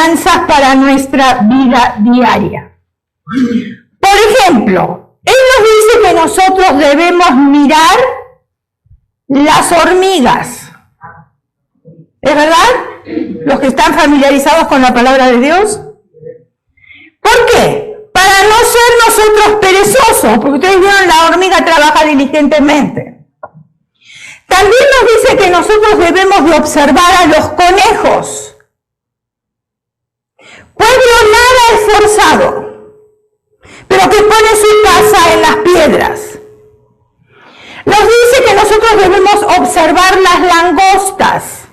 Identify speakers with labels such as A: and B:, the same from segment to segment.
A: enseñanzas para nuestra vida diaria. Por ejemplo, él nos dice que nosotros debemos mirar las hormigas. ¿Es verdad? Los que están familiarizados con la palabra de Dios. ¿Por qué? Para no ser nosotros perezosos, porque ustedes vieron, la hormiga trabaja diligentemente. También nos dice que nosotros debemos de observar a los conejos. Pueblo nada esforzado, pero que pone su casa en las piedras. Nos dice que nosotros debemos observar las langostas,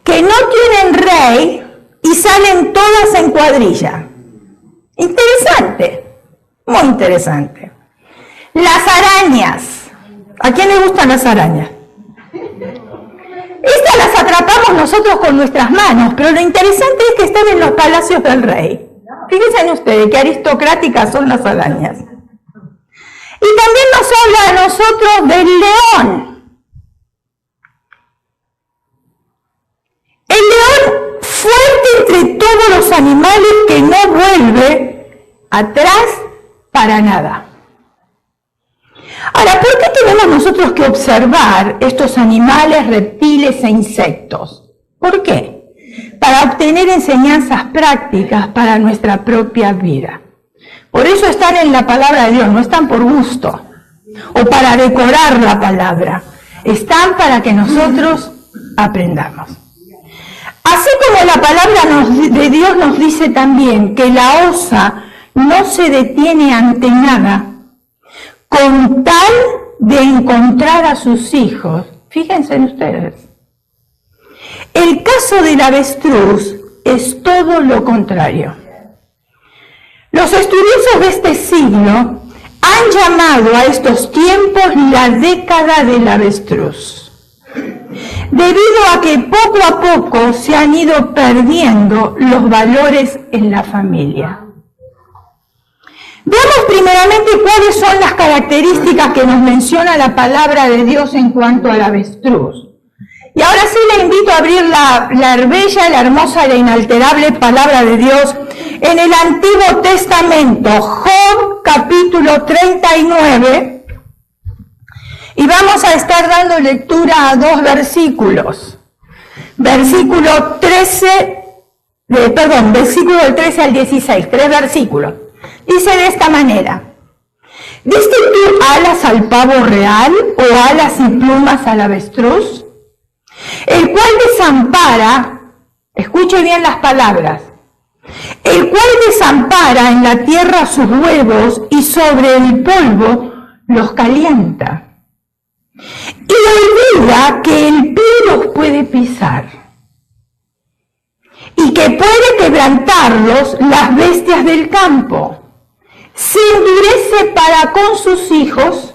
A: que no tienen rey y salen todas en cuadrilla. Interesante, muy interesante. Las arañas. ¿A quién le gustan las arañas? Estas las atrapamos nosotros con nuestras manos, pero lo interesante es que están en los palacios del rey. Fíjense ustedes qué aristocráticas son las arañas. Y también nos habla a nosotros del león. El león fuerte entre todos los animales que no vuelve atrás para nada. Ahora, ¿por qué tenemos nosotros que observar estos animales, reptiles e insectos? ¿Por qué? Para obtener enseñanzas prácticas para nuestra propia vida. Por eso están en la palabra de Dios, no están por gusto o para decorar la palabra. Están para que nosotros aprendamos. Así como la palabra de Dios nos dice también que la osa no se detiene ante nada con tal de encontrar a sus hijos. Fíjense en ustedes. El caso del avestruz es todo lo contrario. Los estudiosos de este siglo han llamado a estos tiempos la década del avestruz, debido a que poco a poco se han ido perdiendo los valores en la familia. Veamos primeramente cuáles son las características que nos menciona la palabra de Dios en cuanto al avestruz. Y ahora sí le invito a abrir la bella, la hermosa y la inalterable palabra de Dios en el Antiguo Testamento, Job capítulo 39, y vamos a estar dando lectura a dos versículos. Versículo del 13 al 16, 3 versículos. Dice de esta manera: ¿diste tú alas al pavo real o alas y plumas al avestruz? El cual desampara, escuche bien las palabras, el cual desampara en la tierra sus huevos y sobre el polvo los calienta. Y olvida que el pie los puede pisar y que puede quebrantarlos las bestias del campo. Se endurece para con sus hijos,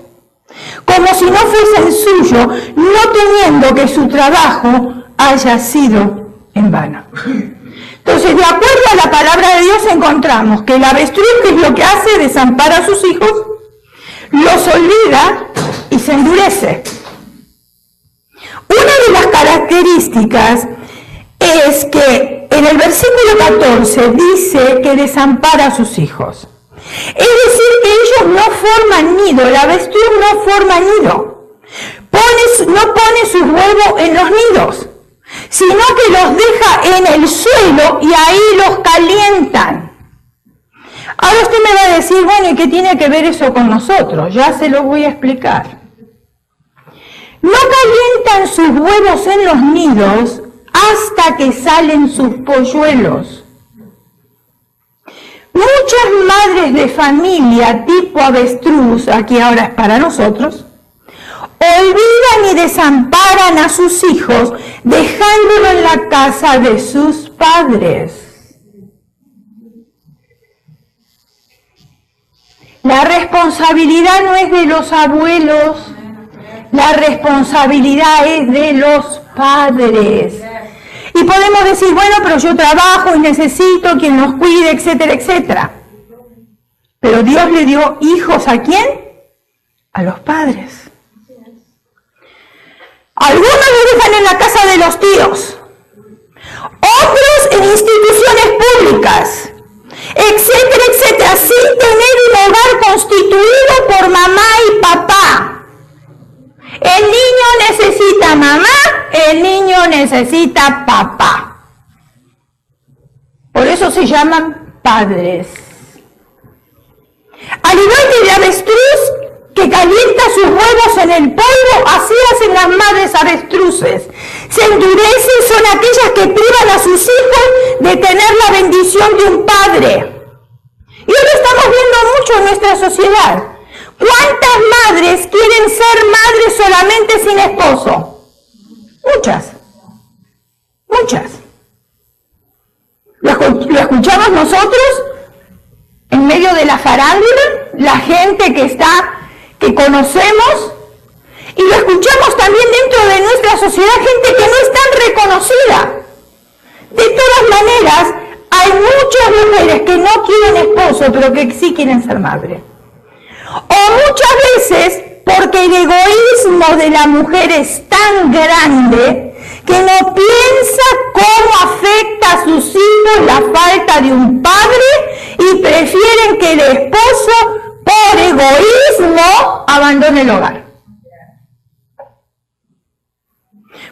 A: como si no fuesen suyos, no temiendo que su trabajo haya sido en vano. Entonces, de acuerdo a la palabra de Dios, encontramos que el avestruz, ¿qué es lo que hace? Desampara a sus hijos, los olvida y se endurece. Una de las características es que en el versículo 14 dice que desampara a sus hijos. Es decir, que ellos no forman nido, el avestruz no forma nido, no pone sus huevos en los nidos, sino que los deja en el suelo y ahí los calientan. Ahora usted me va a decir, bueno, ¿y qué tiene que ver eso con nosotros? Ya se lo voy a explicar. No calientan sus huevos en los nidos hasta que salen sus polluelos. Muchas madres de familia tipo avestruz, aquí ahora es para nosotros, olvidan y desamparan a sus hijos dejándolo en la casa de sus padres. La responsabilidad no es de los abuelos, la responsabilidad es de los padres. Y podemos decir, bueno, pero yo trabajo y necesito quien los cuide, etcétera, etcétera. Pero Dios le dio hijos ¿a quién? A los padres. Algunos los dejan en la casa de los tíos. otros en instituciones públicas, etcétera, etcétera, sin tener un hogar constituido por mamá y papá. El niño necesita mamá, el niño necesita papá. Por eso se llaman padres. Al igual que el avestruz que calienta sus huevos en el polvo, así hacen las madres avestruces. Se endurecen, son aquellas que privan a sus hijos de tener la bendición de un padre. Y hoy lo estamos viendo mucho en nuestra sociedad. ¿Cuántas madres quieren ser madres solamente sin esposo? Muchas. Muchas. ¿Lo escuchamos nosotros en medio de la farándula? La gente que conocemos, y lo escuchamos también dentro de nuestra sociedad, gente que no es tan reconocida. De todas maneras, hay muchas mujeres que no quieren esposo, pero que sí quieren ser madre. O muchas veces, porque el egoísmo de la mujer es tan grande, que no piensa cómo afecta a sus hijos la falta de un padre y prefieren que el esposo, por egoísmo, abandone el hogar.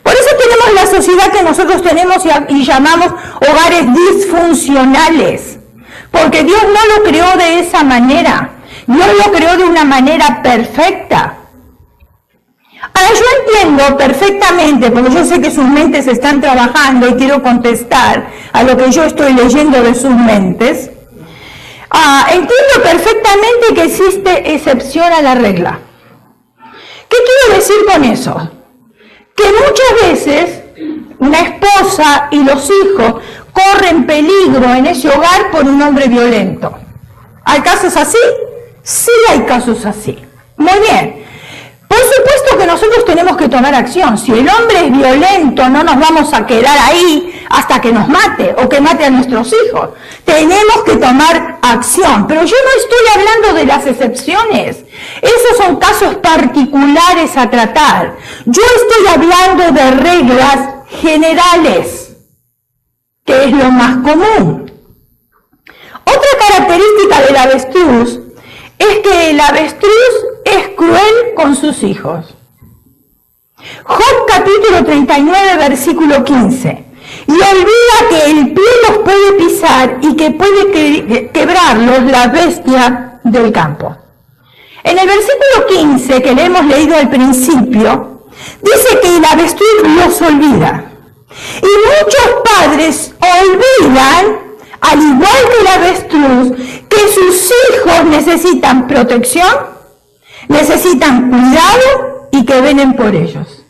A: Por eso tenemos la sociedad que nosotros tenemos y llamamos hogares disfuncionales, porque Dios no lo creó de esa manera. Dios lo creó de una manera perfecta. Ahora yo entiendo perfectamente, porque yo sé que sus mentes están trabajando y quiero contestar a lo que yo estoy leyendo de sus mentes. Entiendo perfectamente que existe excepción a la regla. ¿Qué quiero decir con eso? Que muchas veces una esposa y los hijos corren peligro en ese hogar por un hombre violento. ¿Hay casos así? Sí hay casos así. Muy bien. Por supuesto que nosotros tenemos que tomar acción. Si el hombre es violento, no nos vamos a quedar ahí hasta que nos mate o que mate a nuestros hijos. Tenemos que tomar acción. Pero yo no estoy hablando de las excepciones. Esos son casos particulares a tratar. Yo estoy hablando de reglas generales, que es lo más común. Otra característica del avestruz es que el avestruz es cruel con sus hijos. Job capítulo 39, versículo 15. Y olvida que el pie los puede pisar y que puede quebrarlos la bestia del campo. En el versículo 15, que le hemos leído al principio, dice que el avestruz los olvida. Y muchos padres olvidan, al igual que el avestruz, que sus hijos necesitan protección, necesitan cuidado y que velen por ellos.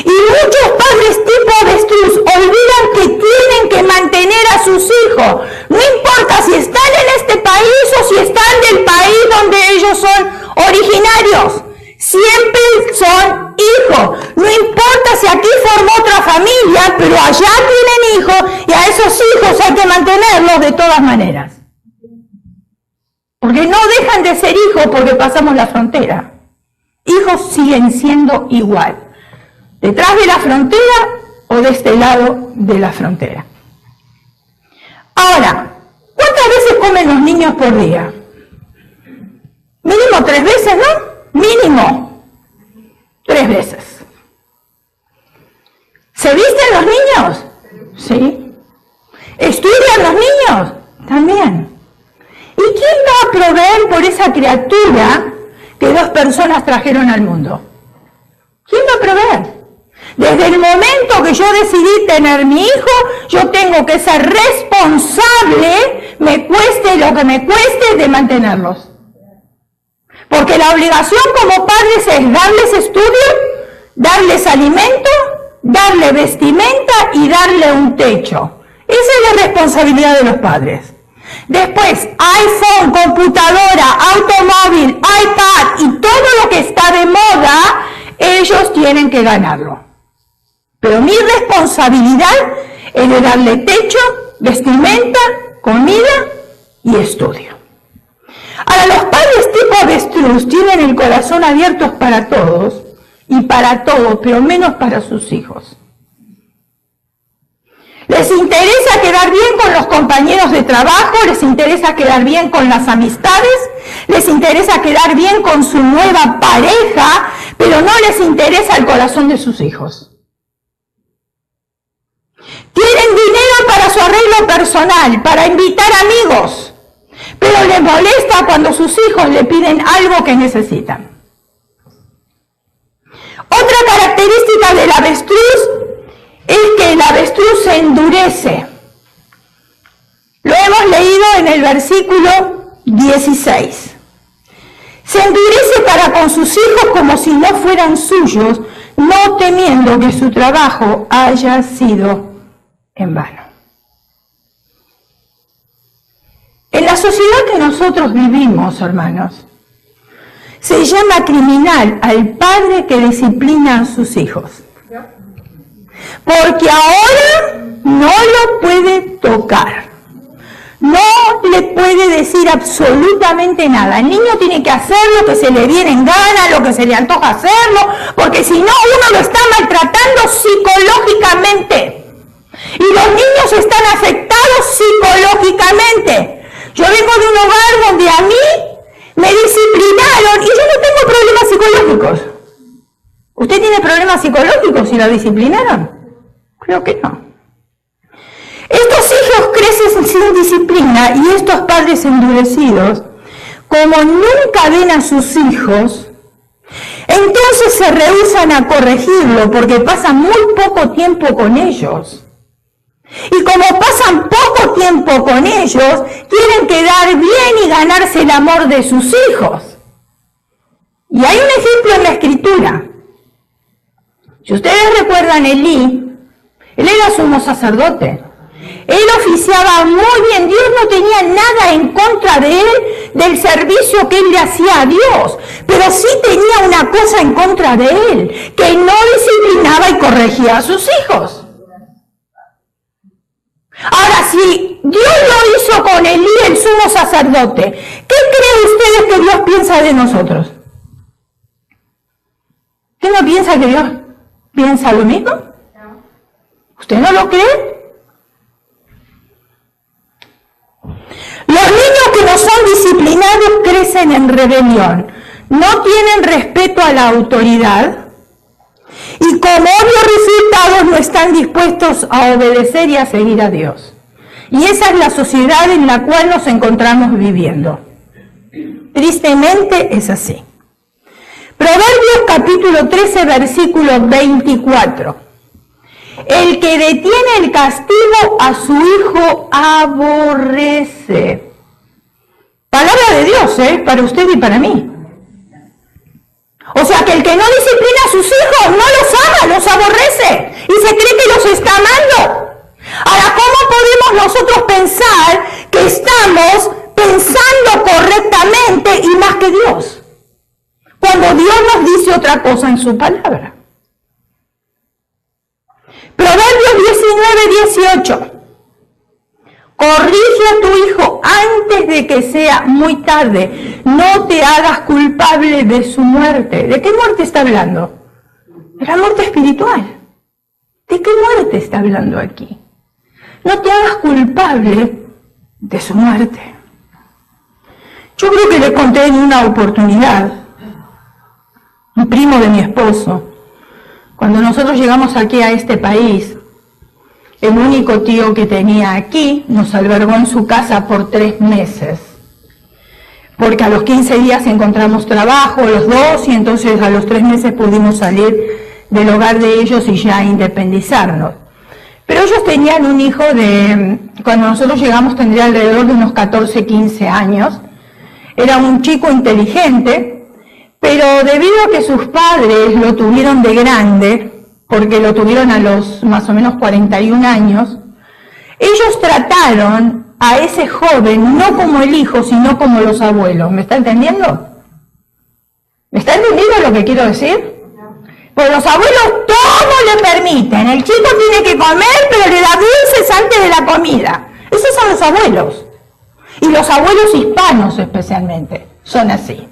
A: Y muchos padres tipo avestruz olvidan que tienen que mantener a sus hijos. No importa si están en este país o si están del país donde ellos son originarios. Siempre son hijos. No importa si aquí formó otra familia, pero allá tienen hijos y a esos hijos hay que mantenerlos de todas maneras. Porque no dejan de ser hijos porque pasamos la frontera. Hijos siguen siendo igual. Detrás de la frontera o de este lado de la frontera. Ahora, ¿cuántas veces comen los niños por día? Mínimo 3 veces, ¿no? Mínimo 3 veces. ¿Se visten los niños? Sí. ¿Estudian los niños? También. ¿Y quién va a proveer por esa criatura que 2 personas trajeron al mundo? ¿Quién va a proveer? Desde el momento que yo decidí tener mi hijo, yo tengo que ser responsable, me cueste lo que me cueste, de mantenerlos. Porque la obligación como padres es darles estudio, darles alimento, darle vestimenta y darle un techo. Esa es la responsabilidad de los padres. Después, iPhone, computadora, automóvil, iPad y todo lo que está de moda, ellos tienen que ganarlo. Pero mi responsabilidad es de darle techo, vestimenta, comida y estudio. Ahora, los padres tipo avestruz tienen el corazón abierto para todos y para todo, pero menos para sus hijos. Les interesa quedar bien con los compañeros de trabajo, les interesa quedar bien con las amistades, les interesa quedar bien con su nueva pareja, pero no les interesa el corazón de sus hijos. Tienen dinero para su arreglo personal, para invitar amigos, pero les molesta cuando sus hijos le piden algo que necesitan. Otra característica del avestruz es que el avestruz se endurece. Lo hemos leído en el versículo 16. Se endurece para con sus hijos como si no fueran suyos, no temiendo que su trabajo haya sido en vano. En la sociedad que nosotros vivimos, hermanos, se llama criminal al padre que disciplina a sus hijos. Porque ahora no lo puede tocar. No le puede decir absolutamente nada. El niño tiene que hacer lo que se le viene en gana, lo que se le antoja hacerlo, porque si no uno lo está maltratando psicológicamente. Y los niños están afectados psicológicamente. Yo vengo de un hogar donde a mí me disciplinaron y yo no tengo problemas psicológicos. ¿Usted tiene problemas psicológicos si lo disciplinaron? Creo que no. Estos hijos crecen sin disciplina y estos padres endurecidos, como nunca ven a sus hijos, entonces se rehúsan a corregirlo porque pasan muy poco tiempo con ellos. Y como pasan poco tiempo con ellos, quieren quedar bien y ganarse el amor de sus hijos. Y hay un ejemplo en la Escritura. Si ustedes recuerdan, Elí, él era sumo sacerdote. Él oficiaba muy bien. Dios no tenía nada en contra de él, del servicio que él le hacía a Dios. Pero sí tenía una cosa en contra de él, que no disciplinaba y corregía a sus hijos. Ahora, si Dios lo hizo con Elí, el sumo sacerdote, ¿qué creen ustedes que Dios piensa de nosotros? ¿Usted no piensa que Dios piensa lo mismo? ¿Usted no lo cree? Los niños que no son disciplinados crecen en rebelión, no tienen respeto a la autoridad y como obvios resultados no están dispuestos a obedecer y a seguir a Dios. Y esa es la sociedad en la cual nos encontramos viviendo. Tristemente es así. Proverbios capítulo 13, versículo 24. El que detiene el castigo a su hijo aborrece. Palabra de Dios, para usted y para mí. O sea que el que no disciplina a sus hijos no los ama, los aborrece y se cree que los está amando. Ahora, ¿cómo podemos nosotros pensar que estamos pensando correctamente y más que Dios? Cuando Dios nos dice otra cosa en su palabra. Proverbios 19:18. Corrige a tu hijo antes de que sea muy tarde. No te hagas culpable de su muerte. ¿De qué muerte está hablando? De la muerte espiritual. ¿De qué muerte está hablando aquí? No te hagas culpable de su muerte. Yo creo que le conté en una oportunidad, un primo de mi esposo, cuando nosotros llegamos aquí a este país, el único tío que tenía aquí nos albergó en su casa por 3 meses. Porque a los 15 días encontramos trabajo los dos y entonces a los 3 meses pudimos salir del hogar de ellos y ya independizarnos. Pero ellos tenían un hijo cuando nosotros llegamos tendría alrededor de unos 14, 15 años. Era un chico inteligente, pero debido a que sus padres lo tuvieron de grande, porque lo tuvieron a los más o menos 41 años, ellos trataron a ese joven no como el hijo, sino como los abuelos. ¿Me está entendiendo? ¿Me está entendiendo lo que quiero decir? Pues los abuelos todo le permiten. El chico tiene que comer, pero le da dulces antes de la comida. Esos son los abuelos. Y los abuelos hispanos especialmente son así.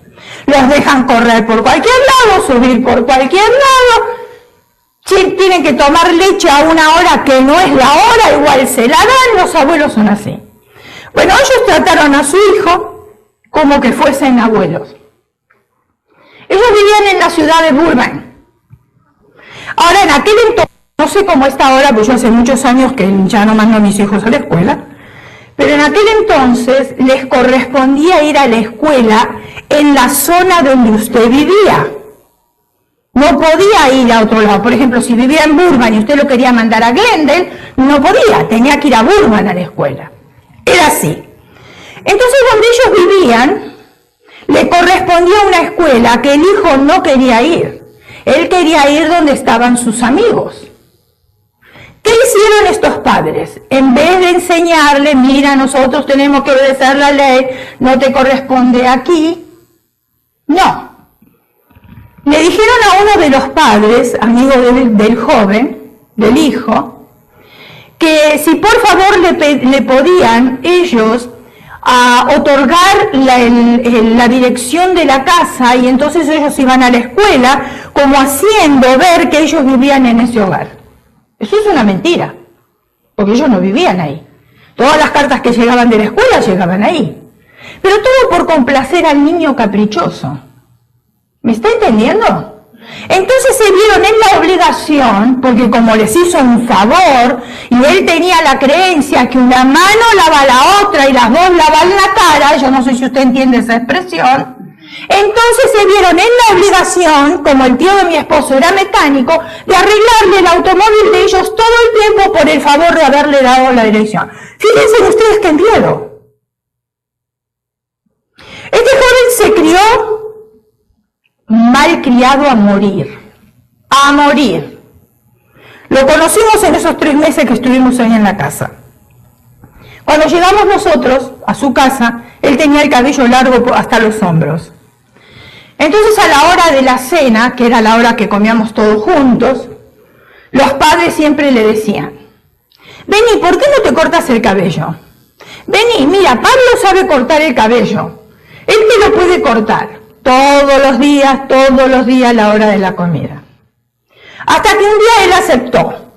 A: Los dejan correr por cualquier lado, subir por cualquier lado. tienen que tomar leche a una hora que no es la hora, igual se la dan, los abuelos son así. Bueno, ellos trataron a su hijo como que fuesen abuelos. Ellos vivían en la ciudad de Burbank. Ahora, en aquel entonces, no sé cómo está ahora, porque yo hace muchos años que ya no mando a mis hijos a la escuela, pero en aquel entonces les correspondía ir a la escuela en la zona donde usted vivía. No podía ir a otro lado. Por ejemplo, si vivía en Burbank y usted lo quería mandar a Glendale, no podía, tenía que ir a Burbank a la escuela. Era así. Entonces, donde ellos vivían, le correspondía una escuela que el hijo no quería ir. Él quería ir donde estaban sus amigos. ¿Qué hicieron estos padres? En vez de enseñarle, mira, nosotros tenemos que obedecer la ley, no te corresponde aquí, no. Le dijeron a uno de los padres, amigo del joven, del hijo, que si por favor le podían ellos otorgar la dirección de la casa, y entonces ellos iban a la escuela como haciendo ver que ellos vivían en ese hogar. Eso es una mentira, porque ellos no vivían ahí. Todas las cartas que llegaban de la escuela llegaban ahí. Pero todo por complacer al niño caprichoso. ¿Me está entendiendo? Entonces se vieron en la obligación, porque como les hizo un favor, y él tenía la creencia que una mano lava la otra y las dos lavan la cara, yo no sé si usted entiende esa expresión, entonces se vieron en la obligación, como el tío de mi esposo era mecánico, de arreglarle el automóvil de ellos todo el tiempo por el favor de haberle dado la dirección. Fíjense ustedes qué miedo. Este joven se crió mal criado a morir. A morir. Lo conocimos en esos 3 meses que estuvimos ahí en la casa. Cuando llegamos nosotros a su casa, él tenía el cabello largo hasta los hombros. Entonces a la hora de la cena, que era la hora que comíamos todos juntos, los padres siempre le decían, vení, ¿por qué no te cortas el cabello? Vení, mira, Pablo sabe cortar el cabello. Él te lo puede cortar todos los días, a la hora de la comida. Hasta que un día él aceptó.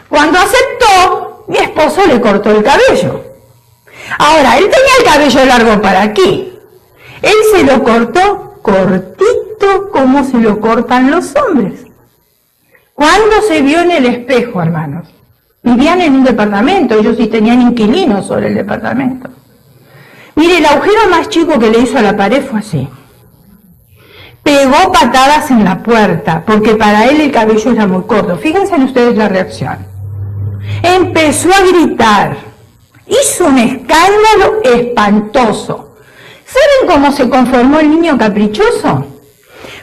A: Cuando aceptó, mi esposo le cortó el cabello. Ahora, él tenía el cabello largo para aquí. Él se lo cortó cortito como se lo cortan los hombres. ¿Cuándo se vio en el espejo, hermanos? Vivían en un departamento, ellos sí tenían inquilinos sobre el departamento. Mire, el agujero más chico que le hizo a la pared fue así. Pegó patadas en la puerta, porque para él el cabello era muy corto. Fíjense en ustedes la reacción. Empezó a gritar. Hizo un escándalo espantoso. ¿Saben cómo se conformó el niño caprichoso?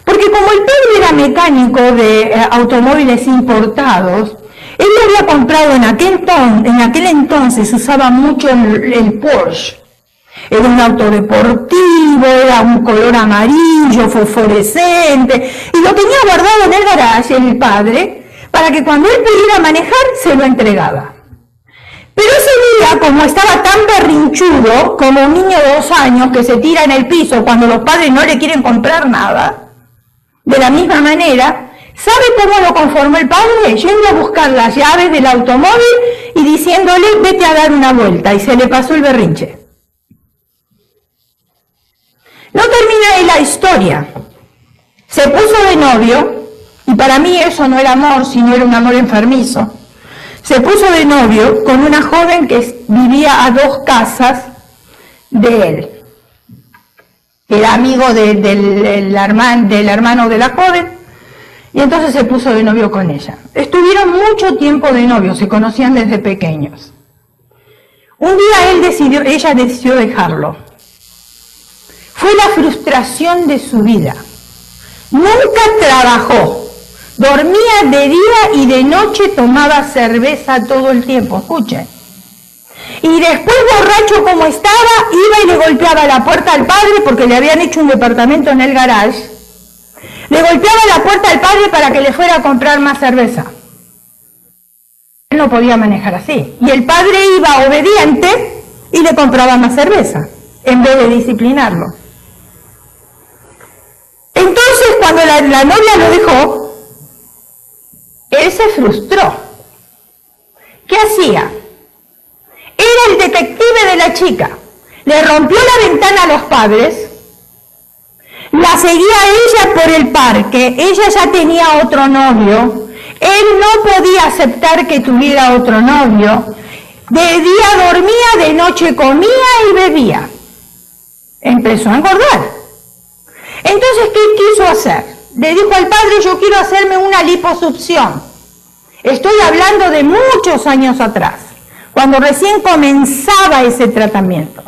A: Porque como el padre era mecánico de automóviles importados, él lo había comprado en aquel entonces se usaba mucho el Porsche. Era un auto deportivo, era un color amarillo, fosforescente, y lo tenía guardado en el garaje el padre, para que cuando él pudiera manejar, se lo entregaba. Pero ese día, como estaba tan berrinchudo, como un niño de 2 años que se tira en el piso cuando los padres no le quieren comprar nada, de la misma manera, ¿sabe cómo lo conformó el padre? Yendo a buscar las llaves del automóvil y diciéndole, vete a dar una vuelta, y se le pasó el berrinche. No termina ahí la historia. Se puso de novio, y para mí eso no era amor, sino era un amor enfermizo. Se puso de novio con una joven que vivía a 2 casas de él. Era amigo del hermano de la joven, y entonces se puso de novio con ella. Estuvieron mucho tiempo de novio, se conocían desde pequeños. Un día ella decidió dejarlo. Fue la frustración de su vida. Nunca trabajó. Dormía de día y de noche, tomaba cerveza todo el tiempo. Escuchen. Y después, borracho como estaba, iba y le golpeaba la puerta al padre, porque le habían hecho un departamento en el garage. Le golpeaba la puerta al padre para que le fuera a comprar más cerveza. Él no podía manejar así. Y el padre iba obediente y le compraba más cerveza, en vez de disciplinarlo. Entonces, cuando la novia lo dejó, Él se frustró. ¿Qué hacía? Era el detective de la chica. Le rompió la ventana a los padres, la seguía a ella por el parque, ella ya tenía otro novio, él no podía aceptar que tuviera otro novio, de día dormía, de noche comía y bebía. Empezó a engordar. Entonces, ¿qué quiso hacer? Le dijo al padre, yo quiero hacerme una liposucción. Estoy hablando de muchos años atrás, cuando recién comenzaba ese tratamiento.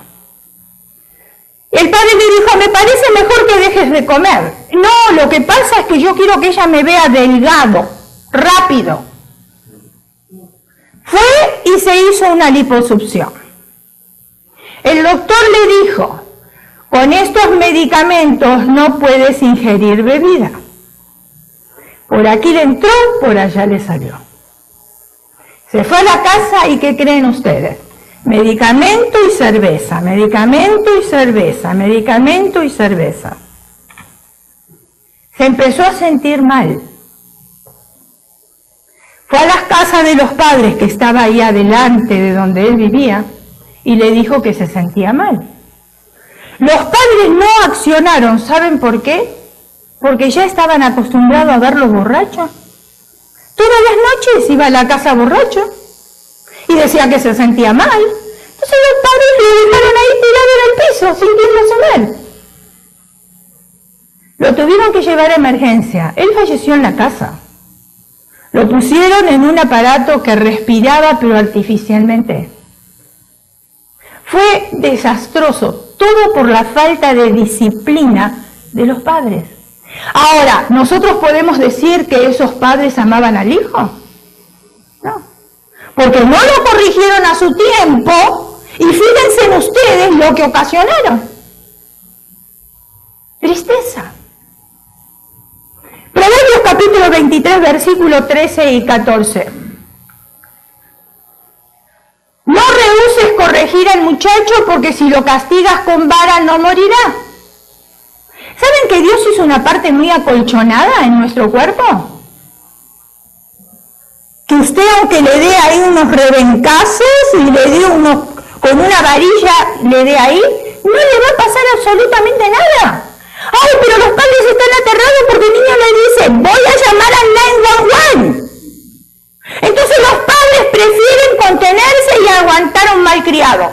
A: El padre le dijo, me parece mejor que dejes de comer. No, lo que pasa es que yo quiero que ella me vea delgado, rápido. Fue y se hizo una liposucción. El doctor le dijo, con estos medicamentos no puedes ingerir bebida. Por aquí le entró, por allá le salió. Se fue a la casa y ¿qué creen ustedes? Medicamento y cerveza, medicamento y cerveza, medicamento y cerveza. Se empezó a sentir mal. Fue a las casas de los padres que estaba ahí adelante de donde él vivía y le dijo que se sentía mal. Los padres no accionaron, ¿saben por qué? Porque ya estaban acostumbrados a verlos borrachos. Todas las noches iba a la casa borracho y decía que se sentía mal. Entonces los padres lo dejaron ahí tirado en el piso, sintiéndose mal. Lo tuvieron que llevar a emergencia. Él falleció en la casa. Lo pusieron en un aparato que respiraba, pero artificialmente. Fue desastroso, todo por la falta de disciplina de los padres. Ahora, ¿nosotros podemos decir que esos padres amaban al hijo? No, porque no lo corrigieron a su tiempo y fíjense en ustedes lo que ocasionaron. Tristeza. Proverbios capítulo 23, versículos 13 y 14. No rehuses corregir al muchacho porque si lo castigas con vara no morirá. ¿Saben que Dios hizo una parte muy acolchonada en nuestro cuerpo? Que usted, aunque le dé ahí unos rebencazos y le dé unos, con una varilla le dé ahí, no le va a pasar absolutamente nada. Ay, pero los padres están aterrados porque el niño le dice, voy a llamar al 911. Entonces los padres prefieren contenerse y aguantar a un malcriado.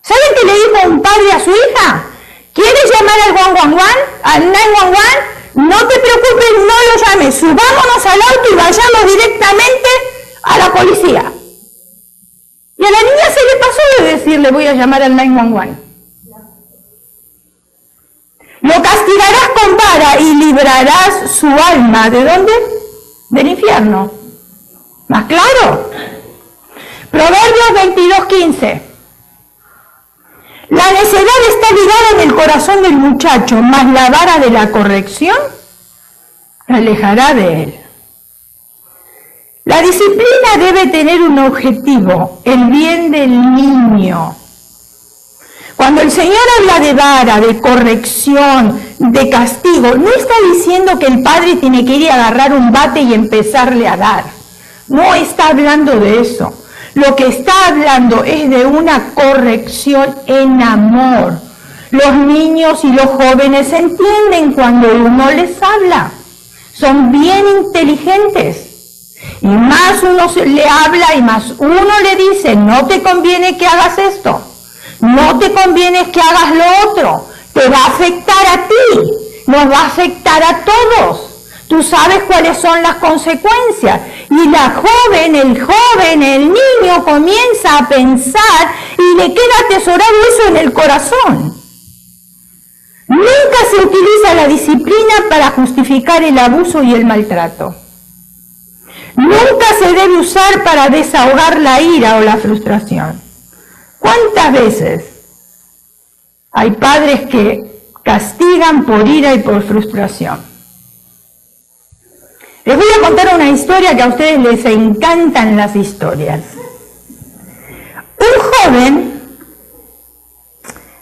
A: ¿Saben qué le dijo un padre a su hija? ¿Quieres llamar al 911? ¿Al 911? No te preocupes, no lo llames. Subámonos al auto y vayamos directamente a la policía. Y a la niña se le pasó de decirle, voy a llamar al 911. Lo castigarás con vara y librarás su alma. ¿De dónde? Del infierno. ¿Más claro? Proverbios 22:15. La necedad está ligada en el corazón del muchacho, mas la vara de la corrección la alejará de él. La disciplina debe tener un objetivo, el bien del niño. Cuando el Señor habla de vara, de corrección, de castigo, no está diciendo que el padre tiene que ir a agarrar un bate y empezarle a dar. No está hablando de eso. Lo que está hablando es de una corrección en amor. Los niños y los jóvenes entienden cuando uno les habla. Son bien inteligentes. Y más uno le habla y más uno le dice, no te conviene que hagas esto. No te conviene que hagas lo otro. Te va a afectar a ti. Nos va a afectar a todos. Tú sabes cuáles son las consecuencias. Y la joven, el niño comienza a pensar y le queda atesorado eso en el corazón. Nunca se utiliza la disciplina para justificar el abuso y el maltrato. Nunca se debe usar para desahogar la ira o la frustración. ¿Cuántas veces hay padres que castigan por ira y por frustración? Les voy a contar una historia que a ustedes les encantan las historias. Un joven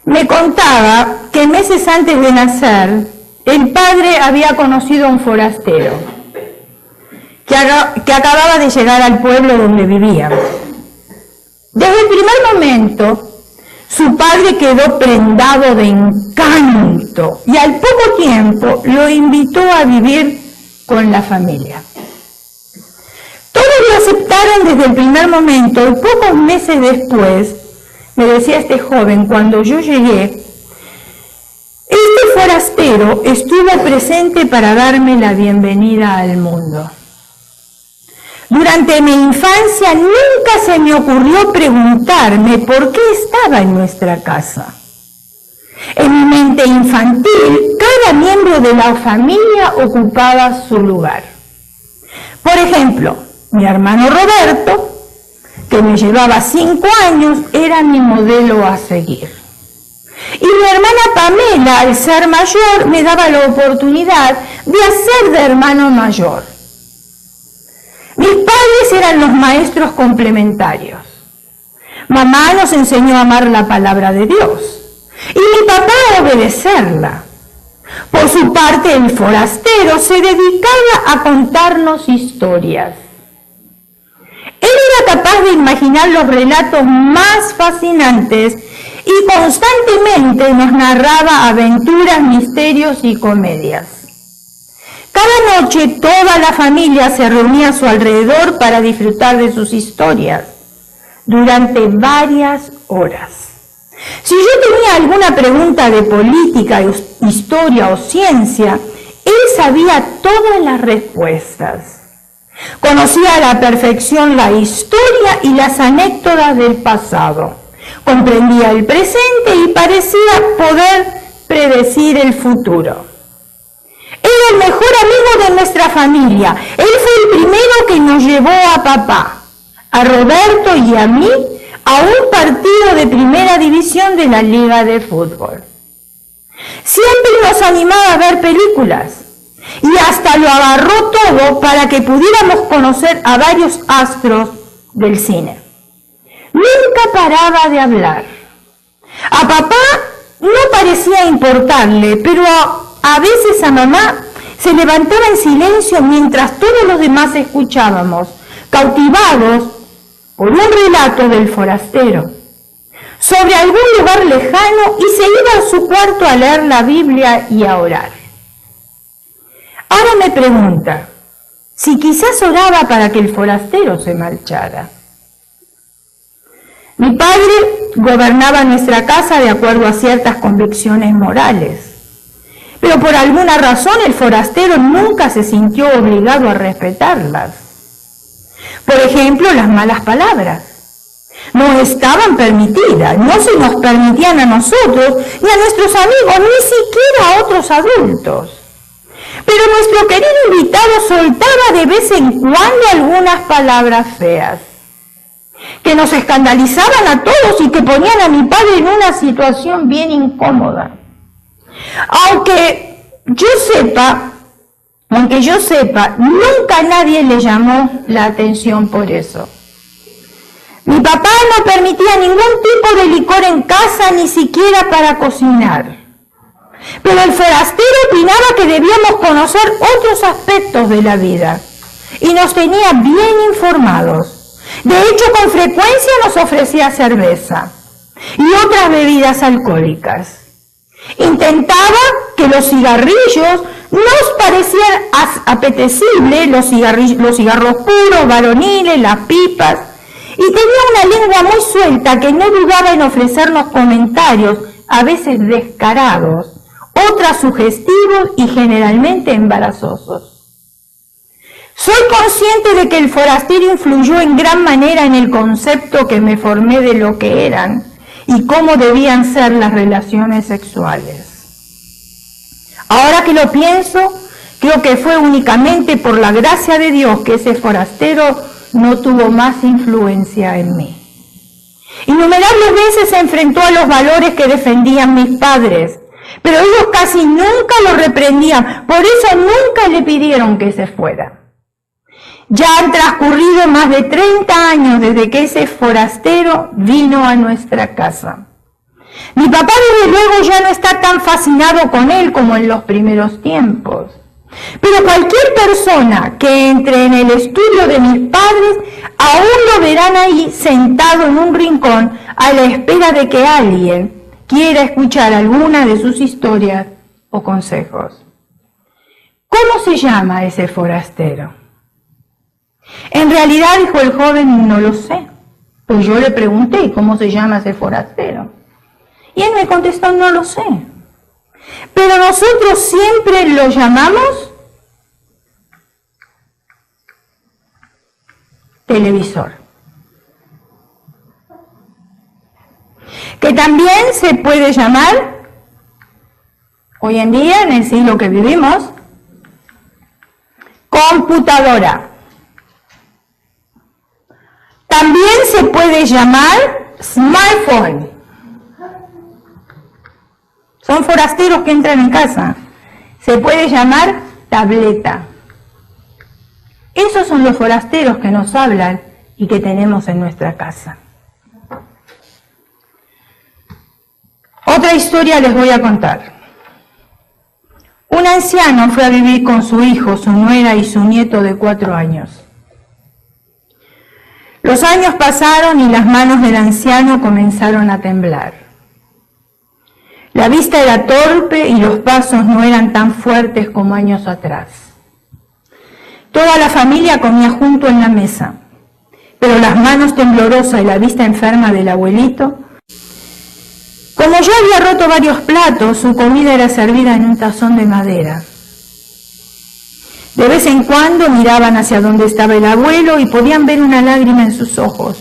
A: me contaba que meses antes de nacer, el padre había conocido a un forastero. que acababa de llegar al pueblo donde vivíamos. Desde el primer momento, su padre quedó prendado de encanto y al poco tiempo lo invitó a vivir con la familia. Todos lo aceptaron desde el primer momento y pocos meses después, me decía este joven, cuando yo llegué, este forastero estuvo presente para darme la bienvenida al mundo. Durante mi infancia nunca se me ocurrió preguntarme por qué estaba en nuestra casa. En mi mente infantil, cada miembro de la familia ocupaba su lugar. Por ejemplo, mi hermano Roberto, que me llevaba 5 años, era mi modelo a seguir. Y mi hermana Pamela, al ser mayor, me daba la oportunidad de hacer de hermano mayor. Mis padres eran los maestros complementarios. Mamá nos enseñó a amar la palabra de Dios y mi papá a obedecerla. Por su parte, el forastero se dedicaba a contarnos historias. Él era capaz de imaginar los relatos más fascinantes y constantemente nos narraba aventuras, misterios y comedias. Cada noche toda la familia se reunía a su alrededor para disfrutar de sus historias durante varias horas. Si yo tenía alguna pregunta de política, historia o ciencia, él sabía todas las respuestas. Conocía a la perfección la historia y las anécdotas del pasado. Comprendía el presente y parecía poder predecir el futuro. Era el mejor amigo de nuestra familia. Él fue el primero que nos llevó a papá, a Roberto y a mí a un partido de primera división de la Liga de Fútbol. Siempre nos animaba a ver películas y hasta lo agarró todo para que pudiéramos conocer a varios astros del cine. Nunca paraba de hablar. A papá no parecía importarle, pero a veces a mamá se levantaba en silencio mientras todos los demás escuchábamos, cautivados por un relato del forastero sobre algún lugar lejano, y se iba a su cuarto a leer la Biblia y a orar. Ahora me pregunta si quizás oraba para que el forastero se marchara. Mi padre gobernaba nuestra casa de acuerdo a ciertas convicciones morales, pero por alguna razón el forastero nunca se sintió obligado a respetarlas. Por ejemplo, las malas palabras no estaban permitidas, no se nos permitían a nosotros ni a nuestros amigos, ni siquiera a otros adultos. Pero nuestro querido invitado soltaba de vez en cuando algunas palabras feas, que nos escandalizaban a todos y que ponían a mi padre en una situación bien incómoda. Aunque yo sepa, nunca nadie le llamó la atención por eso. Mi papá no permitía ningún tipo de licor en casa, ni siquiera para cocinar. Pero el forastero opinaba que debíamos conocer otros aspectos de la vida y nos tenía bien informados. De hecho, con frecuencia nos ofrecía cerveza y otras bebidas alcohólicas. Intentaba que los cigarrillos nos parecieran apetecibles, los cigarros puros, varoniles, las pipas, y tenía una lengua muy suelta que no dudaba en ofrecernos comentarios, a veces descarados, otras sugestivos y generalmente embarazosos. Soy consciente de que el forastero influyó en gran manera en el concepto que me formé de lo que eran y cómo debían ser las relaciones sexuales. Ahora que lo pienso, creo que fue únicamente por la gracia de Dios que ese forastero no tuvo más influencia en mí. Innumerables veces se enfrentó a los valores que defendían mis padres, pero ellos casi nunca lo reprendían, por eso nunca le pidieron que se fuera. Ya han transcurrido más de 30 años desde que ese forastero vino a nuestra casa. Mi papá desde luego ya no está tan fascinado con él como en los primeros tiempos. Pero cualquier persona que entre en el estudio de mis padres, aún lo verán ahí sentado en un rincón a la espera de que alguien quiera escuchar alguna de sus historias o consejos. ¿Cómo se llama ese forastero? En realidad, dijo el joven, no lo sé. Pues yo le pregunté, ¿cómo se llama ese forastero? Y él me contestó, no lo sé. Pero nosotros siempre lo llamamos televisor. Que también se puede llamar, hoy en día, en el siglo que vivimos, computadora. También se puede llamar smartphone. Son forasteros que entran en casa. Se puede llamar tableta. Esos son los forasteros que nos hablan y que tenemos en nuestra casa. Otra historia les voy a contar. Un anciano fue a vivir con su hijo, su nuera y su nieto de 4 años. Los años pasaron y las manos del anciano comenzaron a temblar. La vista era torpe y los pasos no eran tan fuertes como años atrás. Toda la familia comía junto en la mesa, pero las manos temblorosas y la vista enferma del abuelito. Como ya había roto varios platos, su comida era servida en un tazón de madera. De vez en cuando miraban hacia donde estaba el abuelo y podían ver una lágrima en sus ojos,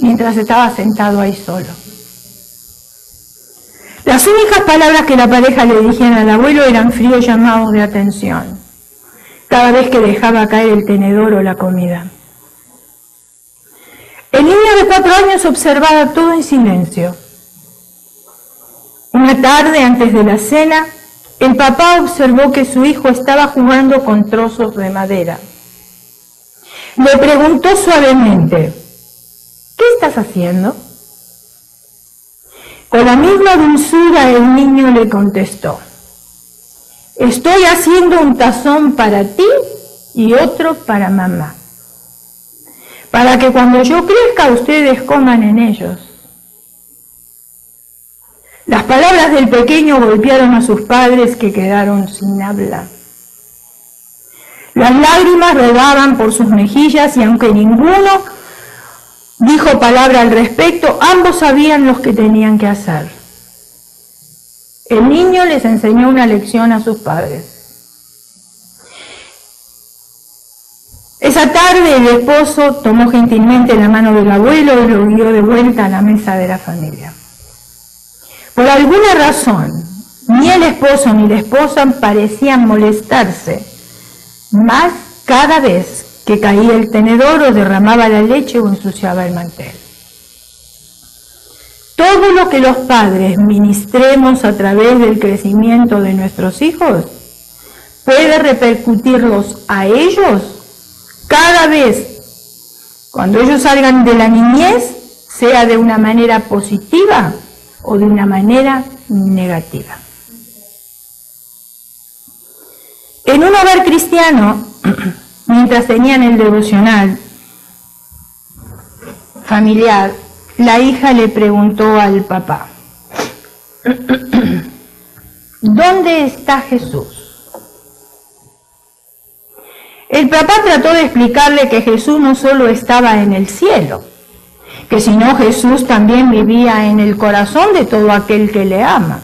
A: mientras estaba sentado ahí solo. Las únicas palabras que la pareja le dijeron al abuelo eran fríos llamados de atención, cada vez que dejaba caer el tenedor o la comida. El niño de 4 años observaba todo en silencio. Una tarde, antes de la cena, el papá observó que su hijo estaba jugando con trozos de madera. Le preguntó suavemente, ¿qué estás haciendo? Con la misma dulzura el niño le contestó, estoy haciendo un tazón para ti y otro para mamá, para que cuando yo crezca ustedes coman en ellos. Las palabras del pequeño golpearon a sus padres, que quedaron sin habla. Las lágrimas rodaban por sus mejillas y aunque ninguno dijo palabra al respecto, ambos sabían lo que tenían que hacer. El niño les enseñó una lección a sus padres. Esa tarde el esposo tomó gentilmente la mano del abuelo y lo guió de vuelta a la mesa de la familia. Por alguna razón, ni el esposo ni la esposa parecían molestarse más cada vez que caía el tenedor o derramaba la leche o ensuciaba el mantel. Todo lo que los padres ministremos a través del crecimiento de nuestros hijos puede repercutirlos a ellos cada vez cuando ellos salgan de la niñez, sea de una manera positiva o de una manera negativa. En un hogar cristiano, mientras tenían el devocional familiar, la hija le preguntó al papá, ¿dónde está Jesús? El papá trató de explicarle que Jesús no solo estaba en el cielo, que si no Jesús también vivía en el corazón de todo aquel que le ama.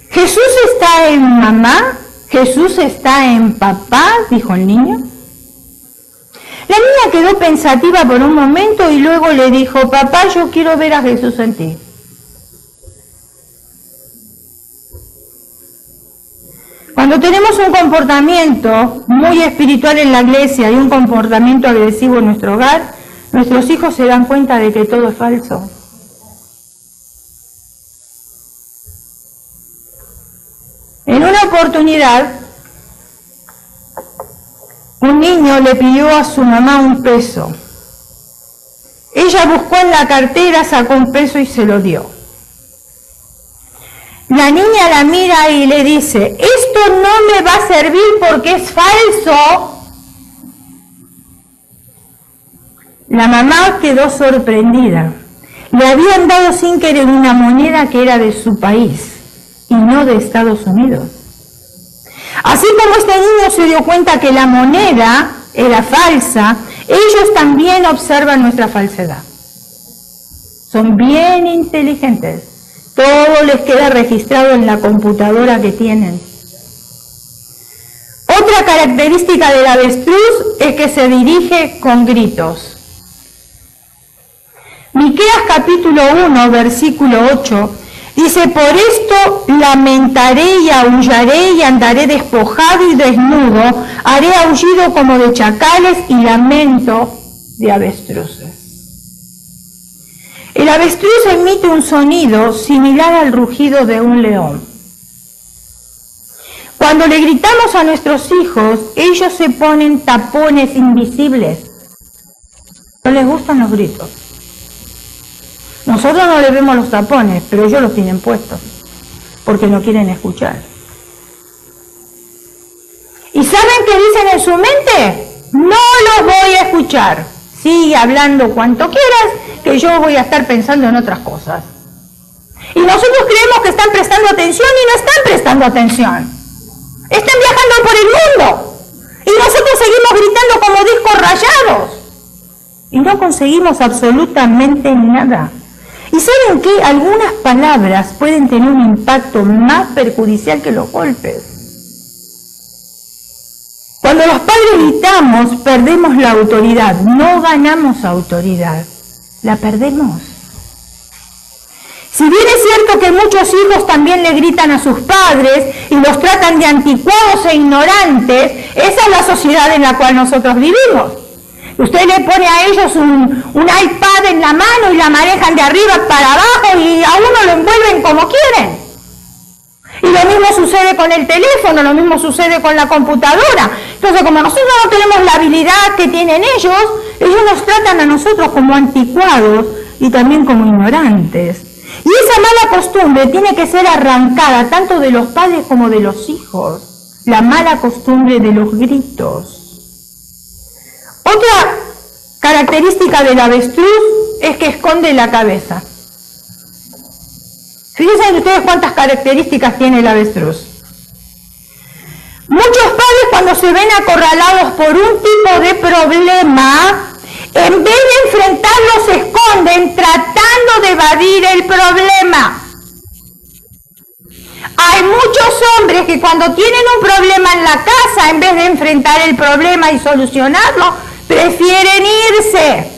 A: ¿Jesús está en mamá? ¿Jesús está en papá?, dijo el niño. La niña quedó pensativa por un momento y luego le dijo, papá, yo quiero ver a Jesús en ti. Cuando tenemos un comportamiento muy espiritual en la iglesia y un comportamiento agresivo en nuestro hogar, nuestros hijos se dan cuenta de que todo es falso. En una oportunidad, un niño le pidió a su mamá un peso. Ella buscó en la cartera, sacó un peso y se lo dio. La niña la mira y le dice, esto no me va a servir porque es falso. La mamá quedó sorprendida. Le habían dado sin querer una moneda que era de su país y no de Estados Unidos. Así como este niño se dio cuenta que la moneda era falsa, ellos también observan nuestra falsedad. Son bien inteligentes. Todo les queda registrado en la computadora que tienen. Otra característica del avestruz es que se dirige con gritos. Miqueas capítulo 1, versículo 8, dice, por esto lamentaré y aullaré y andaré despojado y desnudo, haré aullido como de chacales y lamento de avestruces. El avestruz emite un sonido similar al rugido de un león. Cuando le gritamos a nuestros hijos, ellos se ponen tapones invisibles. No les gustan los gritos. Nosotros no les vemos los tapones, pero ellos los tienen puestos, porque no quieren escuchar. ¿Y saben qué dicen en su mente? No los voy a escuchar. Sigue hablando cuanto quieras, que yo voy a estar pensando en otras cosas. Y nosotros creemos que están prestando atención y no están prestando atención. Están viajando por el mundo. Y nosotros seguimos gritando como discos rayados. Y no conseguimos absolutamente nada. ¿Y saben qué? Algunas palabras pueden tener un impacto más perjudicial que los golpes. Cuando los padres gritamos, perdemos la autoridad. No ganamos autoridad, la perdemos. Si bien es cierto que muchos hijos también le gritan a sus padres y los tratan de anticuados e ignorantes, esa es la sociedad en la cual nosotros vivimos. Usted le pone a ellos un iPad en la mano y la manejan de arriba para abajo y a uno lo envuelven como quieren. Y lo mismo sucede con el teléfono, lo mismo sucede con la computadora. Entonces, como nosotros no tenemos la habilidad que tienen ellos nos tratan a nosotros como anticuados y también como ignorantes. Y esa mala costumbre tiene que ser arrancada tanto de los padres como de los hijos. La mala costumbre de los gritos. Otra característica del avestruz es que esconde la cabeza. Fíjense ustedes cuántas características tiene el avestruz. Muchos padres, cuando se ven acorralados por un tipo de problema, en vez de enfrentarlo, se esconden tratando de evadir el problema. Hay muchos hombres que cuando tienen un problema en la casa, en vez de enfrentar el problema y solucionarlo, prefieren irse.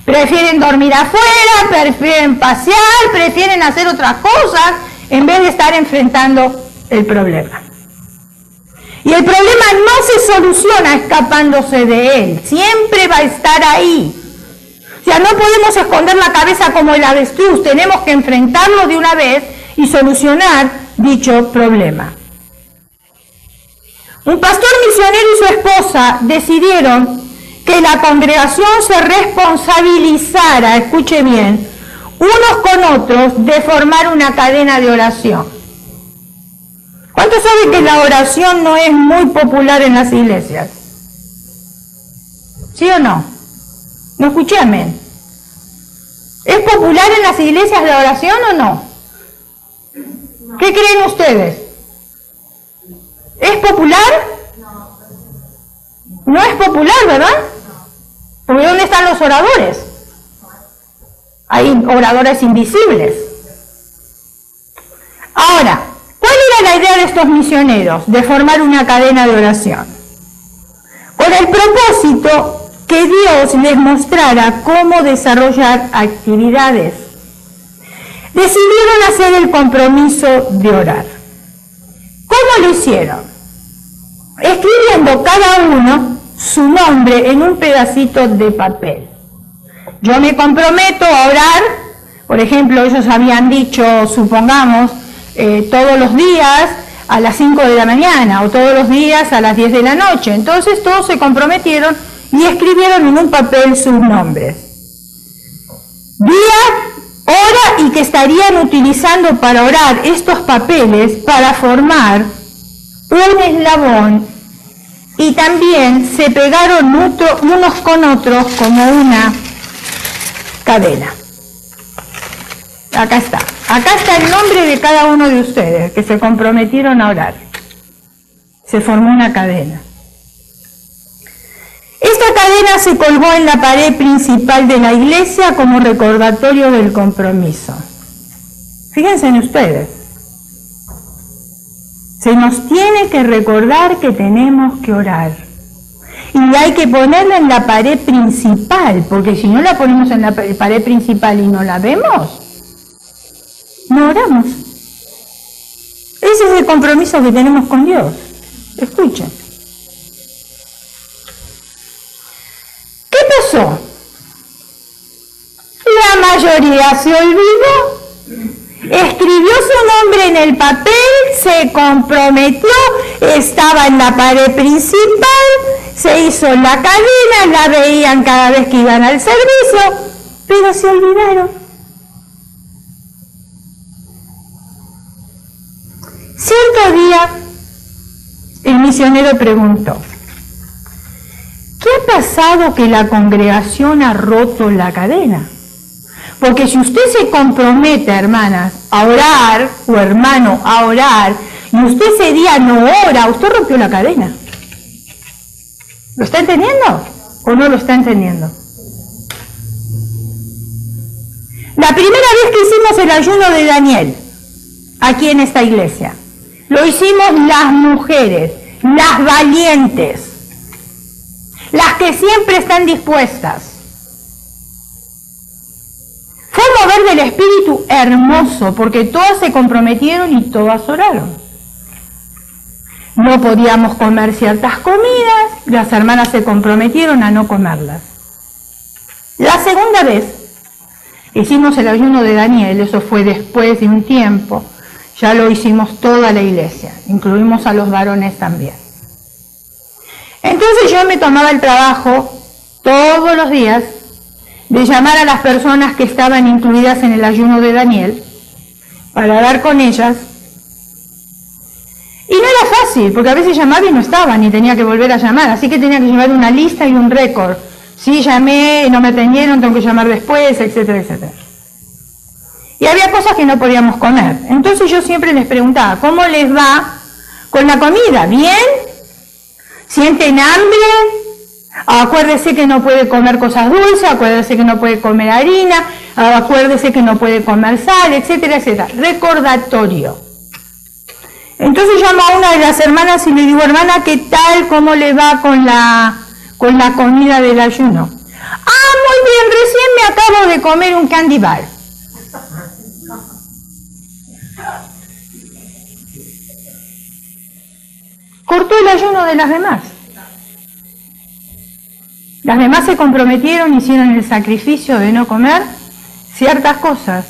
A: Prefieren dormir afuera, prefieren pasear, prefieren hacer otras cosas en vez de estar enfrentando el problema. Y el problema no se soluciona escapándose de él, siempre va a estar ahí. O sea, no podemos esconder la cabeza como el avestruz, tenemos que enfrentarlo de una vez y solucionar dicho problema. Un pastor misionero y su esposa decidieron que la congregación se responsabilizara, escuche bien, unos con otros de formar una cadena de oración. ¿Cuántos saben que la oración no es muy popular en las iglesias? ¿Sí o no? No escuché amén. ¿Es popular en las iglesias la oración o no? ¿Qué creen ustedes? ¿Es popular? No es popular, ¿verdad? Porque ¿dónde están los oradores? Hay oradores invisibles. Ahora, ¿cuál era la idea de estos misioneros? De formar una cadena de oración. Con el propósito que Dios les mostrara cómo desarrollar actividades. Decidieron hacer el compromiso de orar. ¿Cómo lo hicieron? Escribiendo cada uno su nombre en un pedacito de papel. Yo me comprometo a orar, por ejemplo, ellos habían dicho, supongamos, todos los días a las 5 de la mañana o todos los días a las 10 de la noche. Entonces todos se comprometieron y escribieron en un papel sus nombres. Día, hora y que estarían utilizando para orar estos papeles para formar un eslabón, y también se pegaron unos con otros como una cadena. Acá está el nombre de cada uno de ustedes que se comprometieron a orar. Se formó una cadena. Esta cadena se colgó en la pared principal de la iglesia como recordatorio del compromiso. Fíjense en ustedes. Se nos tiene que recordar que tenemos que orar. Y hay que ponerla en la pared principal, porque si no la ponemos en la pared principal y no la vemos, no oramos. Ese es el compromiso que tenemos con Dios. Escuchen. ¿Qué pasó? La mayoría se olvidó, escribió su nombre en el papel, se comprometió, estaba en la pared principal, se hizo la cadena, la veían cada vez que iban al servicio, pero se olvidaron. Cierto día, el misionero preguntó: ¿qué ha pasado que la congregación ha roto la cadena? Porque si usted se compromete, hermanas, a orar, o hermano, a orar, y usted ese día no ora, usted rompió la cadena. ¿Lo está entendiendo o no lo está entendiendo? La primera vez que hicimos el ayuno de Daniel, aquí en esta iglesia, lo hicimos las mujeres, las valientes, las que siempre están dispuestas. Fue un mover del Espíritu hermoso, porque todas se comprometieron y todas oraron. No podíamos comer ciertas comidas, las hermanas se comprometieron a no comerlas. La segunda vez hicimos el ayuno de Daniel, eso fue después de un tiempo, ya lo hicimos toda la iglesia, incluimos a los varones también. Entonces yo me tomaba el trabajo todos los días de llamar a las personas que estaban incluidas en el ayuno de Daniel para hablar con ellas. Y no era fácil, porque a veces llamaba y no estaban, y tenía que volver a llamar, así que tenía que llevar una lista y un récord. Sí, llamé, no me atendieron, tengo que llamar después, etcétera, etcétera. Y había cosas que no podíamos comer. Entonces yo siempre les preguntaba: ¿cómo les va con la comida? ¿Bien? ¿Sienten hambre? Acuérdese que no puede comer cosas dulces, acuérdese que no puede comer harina, acuérdese que no puede comer sal, etcétera, etcétera. Recordatorio. Entonces llamo a una de las hermanas y le digo: hermana, ¿qué tal? ¿Cómo le va con la comida del ayuno? Ah, muy bien, recién me acabo de comer un candy bar. Cortó el ayuno de las demás. Las demás se comprometieron, hicieron el sacrificio de no comer ciertas cosas,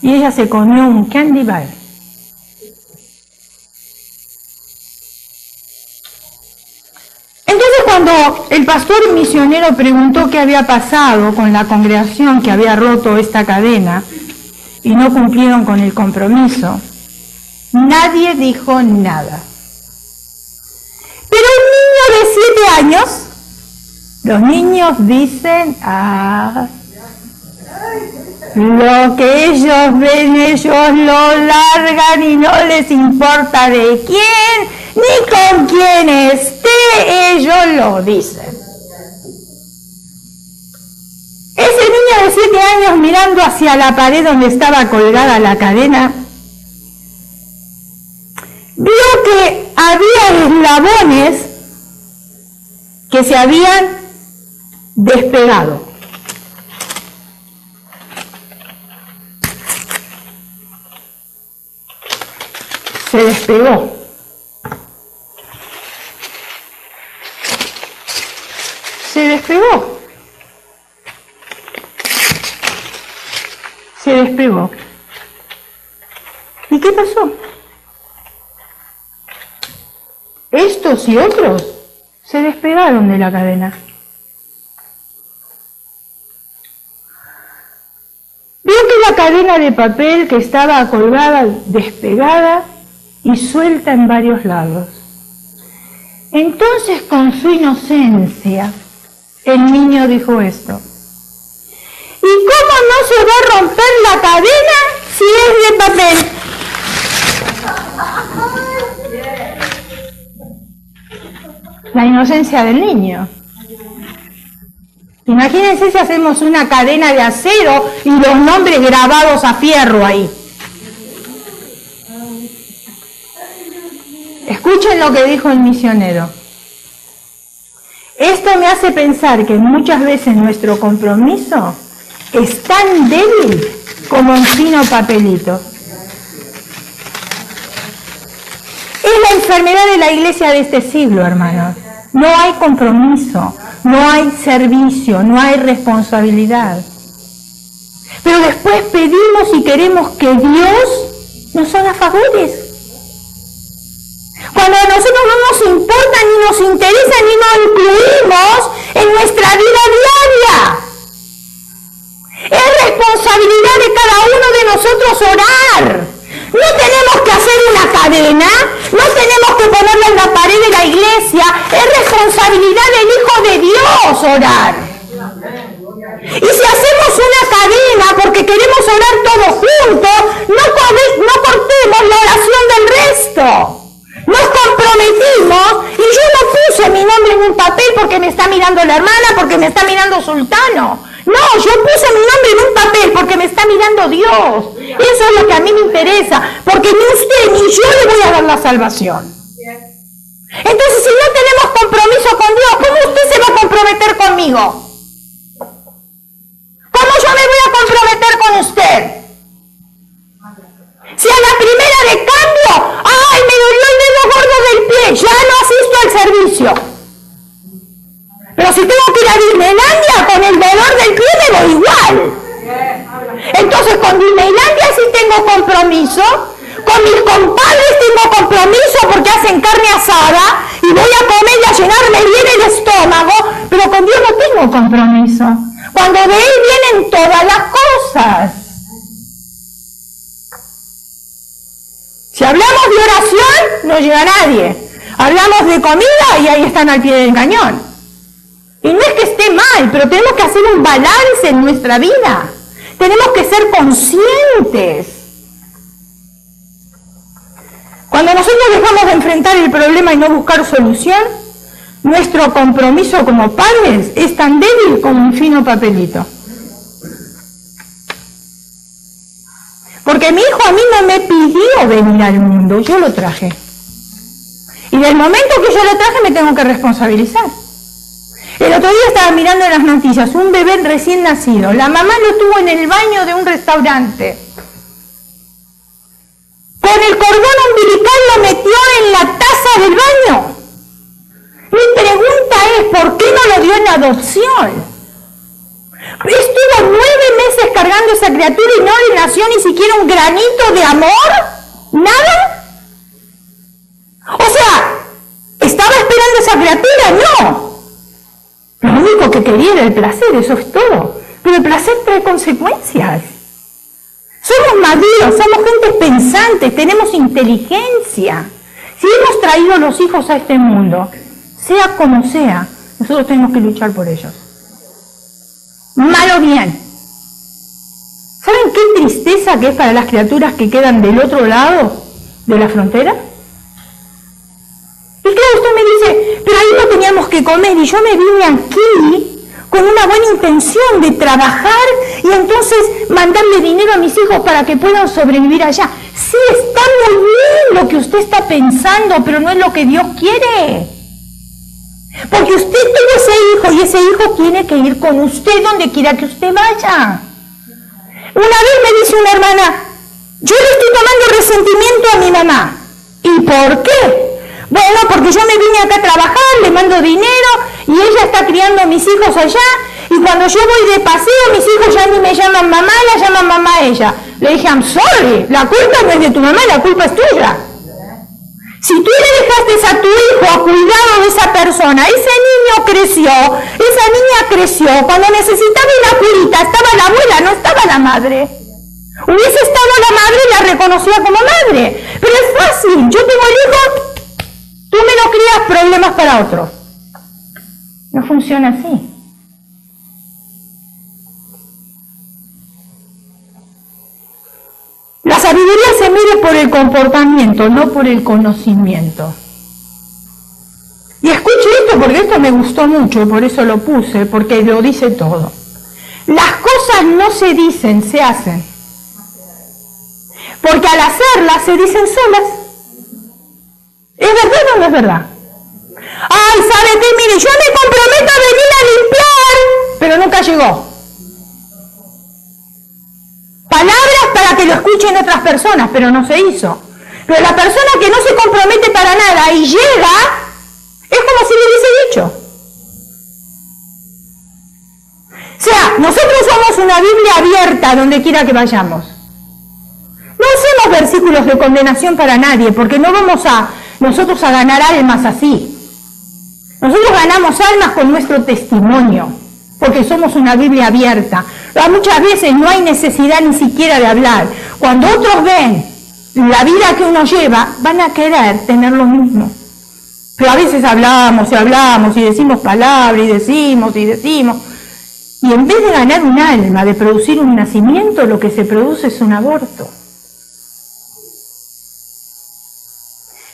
A: y ella se comió un candy bar. Entonces, cuando el pastor misionero preguntó qué había pasado con la congregación que había roto esta cadena y no cumplieron con el compromiso, nadie dijo nada. Pero un niño de 7 años, los niños dicen: ah, lo que ellos ven, ellos lo largan y no les importa de quién ni con quién esté, ellos lo dicen. Ese niño de 7 años, mirando hacia la pared donde estaba colgada la cadena, vio que había eslabones que se habían despegado. Se despegó. Se despegó. Se despegó. ¿Y qué pasó? Estos y otros se despegaron de la cadena. Vio que la cadena de papel que estaba colgada, despegada y suelta en varios lados. Entonces, con su inocencia, el niño dijo esto: ¿y cómo no se va a romper la cadena si es de papel? La inocencia del niño. Imagínense si hacemos una cadena de acero y los nombres grabados a fierro ahí. Escuchen lo que dijo el misionero. Esto me hace pensar que muchas veces nuestro compromiso es tan débil como un fino papelito. Es la enfermedad de la iglesia de este siglo, hermanos. No hay compromiso, no hay servicio, no hay responsabilidad. Pero después pedimos y queremos que Dios nos haga favores. Cuando a nosotros no nos importa, ni nos interesa, ni nos incluimos en nuestra vida diaria. Es responsabilidad de cada uno de nosotros orar. No tenemos que hacer una cadena, no tenemos que ponerla en la pared de la iglesia. Es responsabilidad del Hijo de Dios orar. Y si hacemos una cadena porque queremos orar todos juntos, no cortemos la oración del resto. Nos comprometimos y yo no puse mi nombre en un papel porque me está mirando la hermana, porque me está mirando Sultano. No, yo puse mi nombre en un papel porque me está mirando Dios. Eso es lo que a mí me interesa, porque ni usted ni yo le voy a dar la salvación. Entonces, si no tenemos compromiso con Dios, ¿cómo usted se va a comprometer conmigo? ¿Cómo yo me voy a comprometer con usted? Si a la primera de cambio, ¡ay, me dolió el dedo gordo del pie! Ya no asisto al servicio. Pero si tengo que ir a Disneylandia, con el dolor del pie me voy igual. Entonces con Disneylandia sí tengo compromiso, con mis compadres tengo compromiso porque hacen carne asada y voy a comer y a llenarme bien el estómago, pero con Dios no tengo compromiso. Cuando de Él vienen todas las cosas. Si hablamos de oración, no llega nadie. Hablamos de comida y ahí están al pie del cañón. Y no es que esté mal, pero tenemos que hacer un balance en nuestra vida. Tenemos que ser conscientes. Cuando nosotros dejamos de enfrentar el problema y no buscar solución, nuestro compromiso como padres es tan débil como un fino papelito. Porque mi hijo a mí no me pidió venir al mundo, yo lo traje. Y del momento que yo lo traje me tengo que responsabilizar. El otro día estaba mirando en las noticias, un bebé recién nacido. La mamá lo tuvo en el baño de un restaurante. Con el cordón umbilical lo metió en la taza del baño. Mi pregunta es, ¿por qué no lo dio en adopción? Estuvo 9 meses cargando esa criatura y no le nació ni siquiera un granito de amor. ¿Nada? O sea, ¿estaba esperando esa criatura? No. Lo único que quería era el placer, eso es todo. Pero el placer trae consecuencias. Somos maduros, somos gente pensante, tenemos inteligencia. Si hemos traído a los hijos a este mundo, sea como sea, nosotros tenemos que luchar por ellos. Mal o bien. ¿Saben qué tristeza que es para las criaturas que quedan del otro lado de la frontera? Y claro, usted me dice, pero ahí no teníamos que comer y yo me vine aquí con una buena intención de trabajar y entonces mandarle dinero a mis hijos para que puedan sobrevivir allá. Sí, está muy bien lo que usted está pensando, pero no es lo que Dios quiere. Porque usted tuvo ese hijo y ese hijo tiene que ir con usted donde quiera que usted vaya. Una vez me dice una hermana, yo le estoy tomando resentimiento a mi mamá. ¿Y por qué? Bueno, porque yo me vine acá a trabajar, le mando dinero y ella está criando a mis hijos allá y cuando yo voy de paseo mis hijos ya ni me llaman mamá, la llaman mamá a ella. Le dije, I'm sorry, la culpa no es de tu mamá, la culpa es tuya. Si tú le dejaste a tu hijo a cuidado de esa persona, ese niño creció, esa niña creció, cuando necesitaba una curita estaba la abuela, no estaba la madre. Hubiese estado la madre y la reconocía como madre. Pero es fácil, yo tengo el hijo, tú me lo crías, problemas para otro. No funciona así. La sabiduría se mide por el comportamiento, no por el conocimiento. Y escuche esto porque esto me gustó mucho, por eso lo puse, porque lo dice todo. Las cosas no se dicen, se hacen. Porque al hacerlas se dicen solas. ¿Es verdad o no es verdad? Ay, ¿sabe qué? Mire, yo me comprometo a venir a limpiar, pero nunca llegó. Palabras para que lo escuchen otras personas, pero no se hizo. Pero la persona que no se compromete para nada y llega, es como si le hubiese dicho. O sea, nosotros somos una Biblia abierta donde quiera que vayamos. No hacemos versículos de condenación para nadie, porque no vamos nosotros a ganar almas así. Nosotros ganamos almas con nuestro testimonio, porque somos una Biblia abierta. Pero muchas veces no hay necesidad ni siquiera de hablar. Cuando otros ven la vida que uno lleva, van a querer tener lo mismo. Pero a veces hablamos y decimos palabras y decimos. Y en vez de ganar un alma, de producir un nacimiento, lo que se produce es un aborto.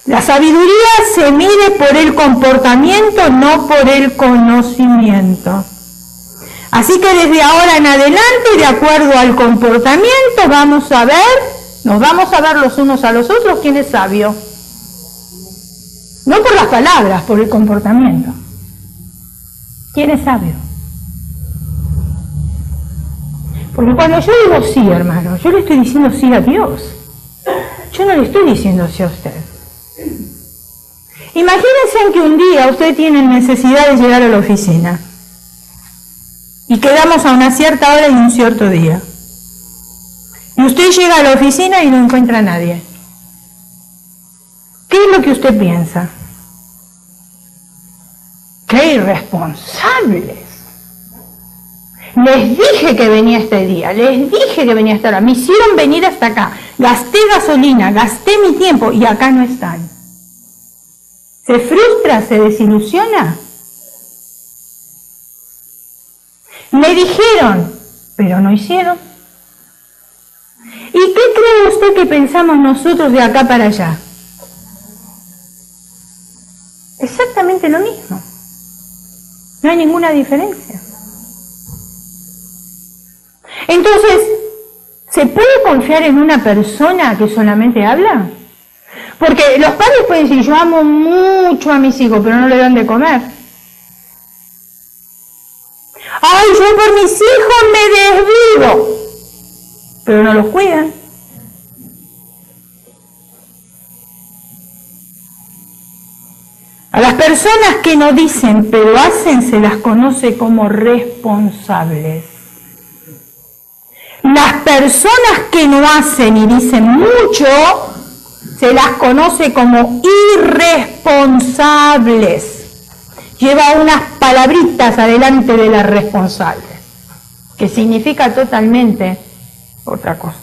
A: La sabiduría se mide por el comportamiento, no por el conocimiento. Así que desde ahora en adelante, de acuerdo al comportamiento, nos vamos a ver los unos a los otros quién es sabio. No por las palabras, por el comportamiento. ¿Quién es sabio? Porque cuando yo digo sí, hermano, yo le estoy diciendo sí a Dios. Yo no le estoy diciendo sí a usted. Imagínense que un día usted tiene necesidad de llegar a la oficina y quedamos a una cierta hora y un cierto día. Y usted llega a la oficina y no encuentra a nadie. ¿Qué es lo que usted piensa? ¡Qué irresponsables! Les dije que venía este día, les dije que venía esta hora, me hicieron venir hasta acá, gasté gasolina, gasté mi tiempo y acá no están. ¿Se frustra, se desilusiona? Me dijeron, pero no hicieron. ¿Y qué cree usted que pensamos nosotros de acá para allá? Exactamente lo mismo. No hay ninguna diferencia. Entonces, ¿se puede confiar en una persona que solamente habla? Porque los padres pueden decir, yo amo mucho a mis hijos, pero no le dan de comer. Ay, yo por mis hijos me desvivo, pero no los cuidan. A las personas que no dicen, pero hacen, se las conoce como responsables. Las personas que no hacen y dicen mucho, se las conoce como irresponsables. Lleva unas palabritas adelante de las responsables, que significa totalmente otra cosa.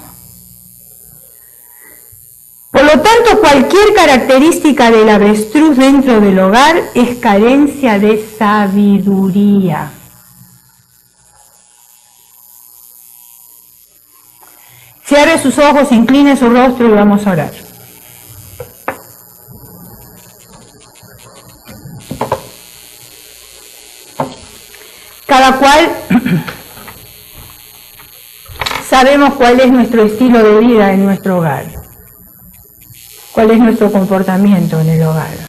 A: Por lo tanto, cualquier característica del avestruz dentro del hogar es carencia de sabiduría. Cierre sus ojos, incline su rostro y vamos a orar. Cada cual sabemos cuál es nuestro estilo de vida en nuestro hogar, cuál es nuestro comportamiento en el hogar.